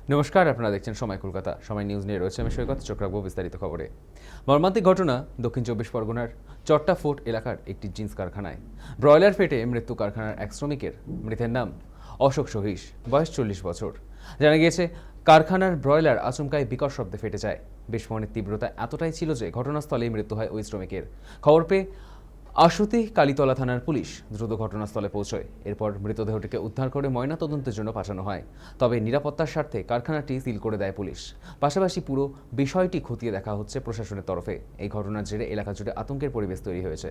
নমস্কার, আপনারা দেখছেন সময় কলকাতা। সময় নিউজ নিয়ে রয়েছে আমি সৈকত। চোখ রাখবো বিস্তারিত খবরে। মর্মান্তিক ঘটনা দক্ষিণ 24 পরগনার চট্টা ফোর্ট এলাকার একটি জিন্স কারখানায় ব্রয়লার ফেটে মৃত্যু কারখানার এক শ্রমিকের। মৃতের নাম অশোক সহিস, বয়স 40 বছর। জানা গিয়েছে, কারখানার ব্রয়লার আচমকায় বিকট শব্দে ফেটে যায়। বিস্ফোরণের তীব্রতা এতটাই ছিল যে ঘটনাস্থলেই মৃত্যু হয় ওই শ্রমিকের। খবর পেয়ে আশুতি কালীতলা থানার পুলিশ দ্রুত ঘটনাস্থলে পৌঁছয়। এরপর মৃতদেহটিকে উদ্ধার করে ময়নাতদন্তের জন্য পাঠানো হয়। তবে নিরাপত্তার স্বার্থে কারখানাটি সিল করে দেয় পুলিশ। পাশাপাশি পুরো বিষয়টি খতিয়ে দেখা হচ্ছে প্রশাসনের তরফে। এই ঘটনার জেরে এলাকা জুড়ে আতঙ্কের পরিবেশ তৈরি হয়েছে।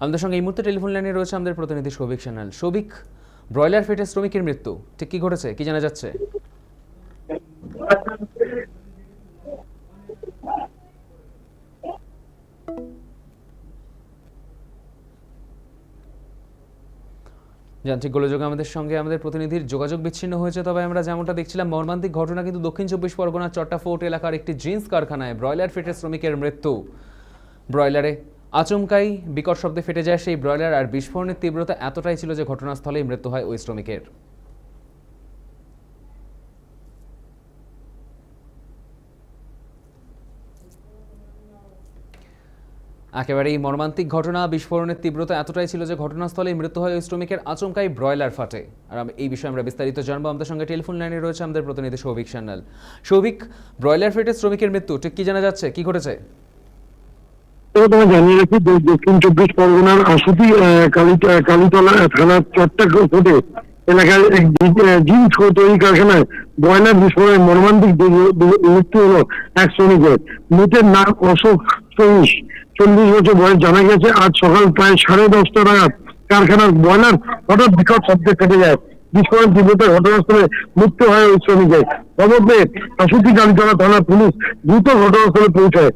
আমাদের সঙ্গে এই মুহূর্তে টেলিফোন লাইনে রয়েছে আমাদের প্রতিনিধি সৌভিক সান্যাল। সৌভিক, ব্রয়লার ফেটে শ্রমিকের মৃত্যু, ঠিক কি ঘটেছে, কি জানা যাচ্ছে? যান্ত্রিক গোলযোগে আমাদের সঙ্গে আমাদের প্রতিনিধির যোগাযোগ বিচ্ছিন্ন হয়েছে। তবে আমরা যেমনটা দেখছিলাম, মর্মান্তিক ঘটনা কিন্তু দক্ষিণ 24 পরগনার চট্টা ফোর্ট এলাকার একটি জিন্স কারখানায় ব্রয়লার ফেটে শ্রমিকের মৃত্যু। ব্রয়লারে আচমকাই বিকট শব্দে ফেটে যায় সেই ব্রয়লার, আর বিস্ফোরণের তীব্রতা এতটাই ছিল যে ঘটনাস্থলেই মৃত্যু হয় ওই শ্রমিকের। একেবারেই মর্মান্তিক ঘটনা, বিস্ফোরণের তীব্রতা এতটাই ছিল যে ঘটনাস্থলেই মৃত্যু হয় ওই শ্রমিকের। আচমকাই ব্রয়লার ফাটে। আর এই বিষয়ে আমরা বিস্তারিত জানবো। আমাদের সঙ্গে টেলিফোন লাইনে রয়েছে আমাদের প্রতিনিধি সৌভিক সান্যাল। সৌভিক, ব্রয়লার ফেটে শ্রমিকের মৃত্যু, ঠিক কি জানা যাচ্ছে, কি ঘটেছে? তোমায় জানিয়ে রাখি, দক্ষিণ 24 পরগনার আশুতি কালীতলা থানার চট্টা ফোর্টে এলাকার জিন্স তৈরি কারখানায় ব্রয়লার বিস্ফোরণে মর্মান্তিক মৃত্যু হলো এক শ্রমিকের। মৃতের নাম অশোক সহিস, 40 বছর বয়স। জানা গেছে, আজ সকাল প্রায় 10:30 নাগাদ কারখানার ব্রয়লার হঠাৎ বিকট শব্দে ফেটে যায়। বিস্ফোরণ তীব্রতায় ঘটনাস্থলে মৃত্যু হয় ওই শ্রমিকের। খবর পেয়ে আশুতি কালীতলা থানার পুলিশ দ্রুত ঘটনাস্থলে পৌঁছায়।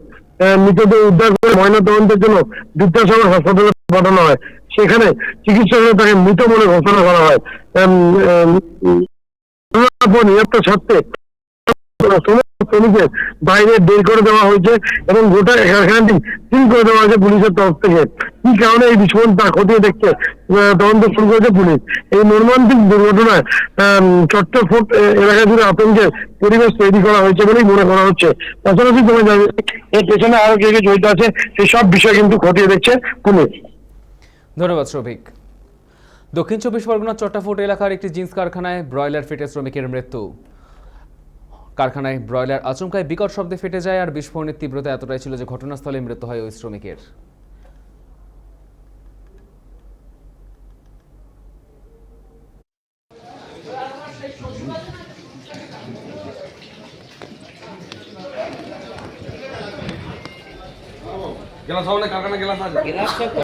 মৃতদেহ উদ্ধার করে ময়নাতদন্তের জন্য বিদ্যাসাগর হাসপাতালে পাঠানো হয়। সেখানে চিকিৎসকরা তাকে মৃত বলে ঘোষণা করা হয়। নিরাপত্তার স্বার্থে শ্রমিকের বাইরে বের করে দেওয়া হয়েছে এবং গোটা কারখানাটি সিল করে দেওয়া হয়েছে পুলিশের তরফ থেকে। কি কারণে এই বিস্ফোরণ তা খতিয়ে দেখতে তদন্ত শুরু করেছে পুলিশ। এই মর্মান্তিক দুর্ঘটনায় চট্টা ফোর্ট এলাকা জুড়ে আতঙ্কের পরিবেশ তৈরি করা হয়েছে বলেই মনে করা হচ্ছে। পাশাপাশি তোমার জানি এর পেছনে আরো কে কে জড়িত আছে সেই সব বিষয় কিন্তু খতিয়ে দেখছে পুলিশ। ধন্যবাদ সৌভিক। দক্ষিণ 24 পরগনার চট্টা ফোর্ট এলাকার একটি জিন্স কারখানায় ব্রয়লার ফেটে শ্রমিকের মৃত্যু। কারখানায় ব্রয়লার আচমকায় বিকট শব্দে ফেটে যায়, আর বিস্ফোরণের তীব্রতা এতটাই ছিল যে ঘটনাস্থলে মৃত্যু হয় ওই শ্রমিকের। গেলাস হবে না, কারখানা গেলাস আছে।